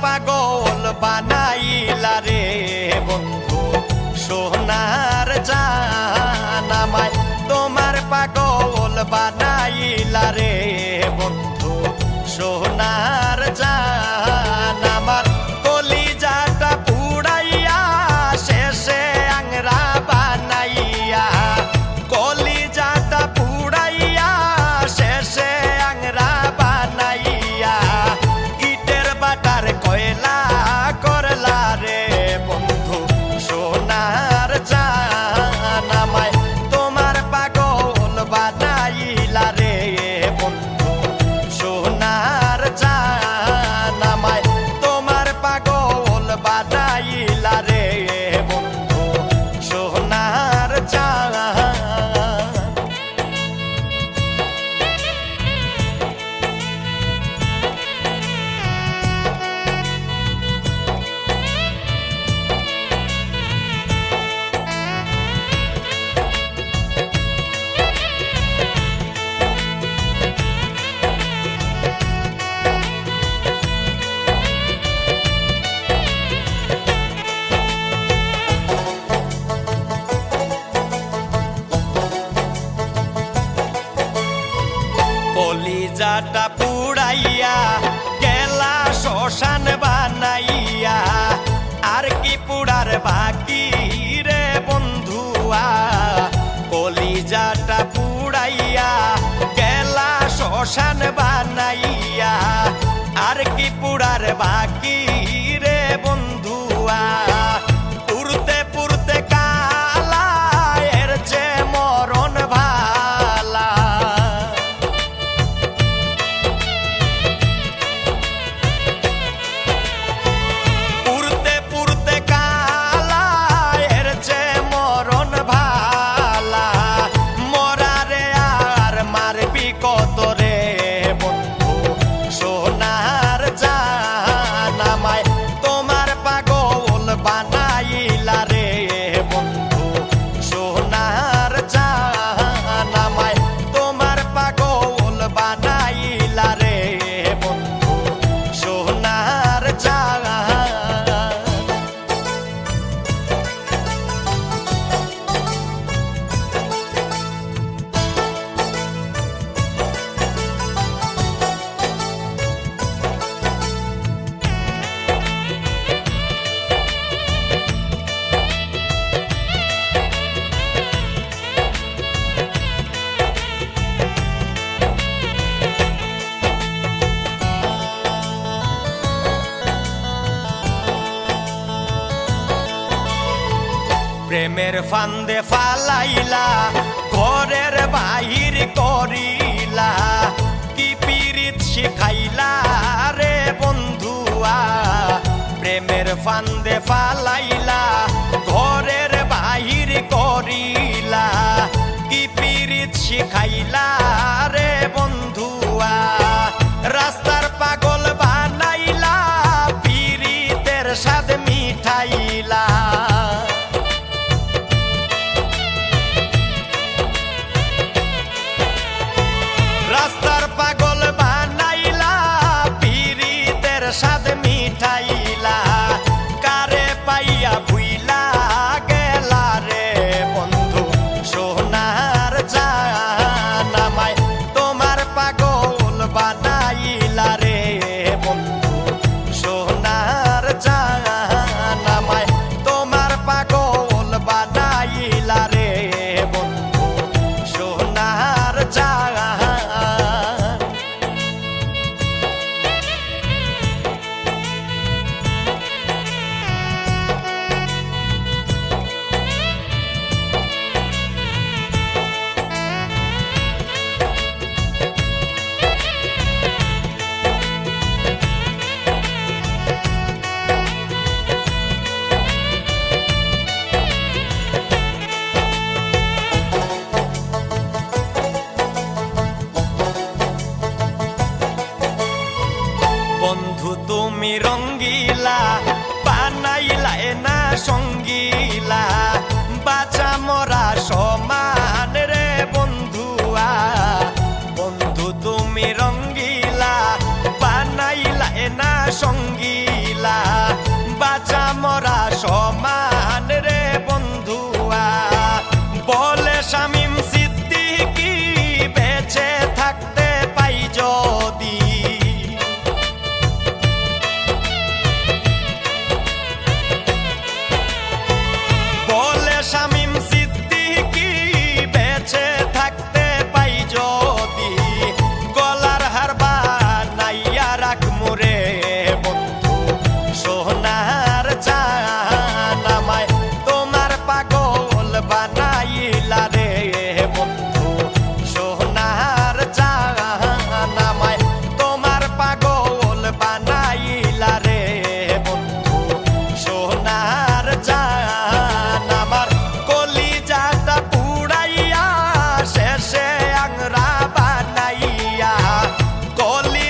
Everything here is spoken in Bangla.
পাগল বানাইলা রে বন্ধু সোনার জান আমায় তোমার পাগল বানাইলা রে বন্ধু সোনার জান আমার কলিজাটা পুড়াইয়া শেষে আংরা বানাইয়া কলিজাটা পুড়াইয়া শেষে আংরা বানাইয়া ইটের বাটার কয়লা করলা রে বন্ধু সোনার জান আমায় তোমার পাগল বানাইলা রে বন্ধু সোনার জান আমায় তোমার পাগল বানাইলা রে বন্ধু সোনার জান। কলিজাটা পুড়াইয়া গেলা শ্মশান বানাইয়া আর কি পুড়ার বাকি রে বন্ধুয়া কলিজাটা পুড়াইয়া গেলা শ্মশান বানাইয়া আর কি পুড়ার বাকি রে বন্ধুয়া পুরতে পুরতে কালা এর যে মরণ ভালা পুরতে পুরতে কালা এর যে মরণ ভালা মরারে আর মারবি কত রে বন্ধু সোনার জান আমায় তোমার পাগল বানাইলা রে বন্ধু সোনার জান আমায় তোমার পাগল বানাইলা রে বন্ধু সোনার জান। প্রেমের ফান্দে ফালাইলা ঘরের বাহির করিলা কি পীড়িত শিখাইলা রে বন্ধুয়া প্রেমের ফান্দে ফালাইলা ঘরের বাহির করিলা কি পীড়িত শিখাইলা রে বন্ধুয়া রাস্তার পাগল বানাইলা পীড়িতের স্বাদ মিঠাইলা রাস্তার পাগল বানাইলা পীড়িতের স্বাদ মিঠাইলা কারে পাইয়া ভুইলা গেলা রে বন্ধু সোনার জান আমায় তোমার পাগল বানাইলা রে বন্ধু সোনার জান আমায় তোমার পাগল বানাইলা রে বন্ধু সোনার জান। বন্ধু তুমি রঙ্গিলা বানাইলা না সঙ্গিলা বাঁচা মরা সমান রে বন্ধুয়া বন্ধু তুমি রঙ্গিলা বানাইলা না সঙ্গিলা কলি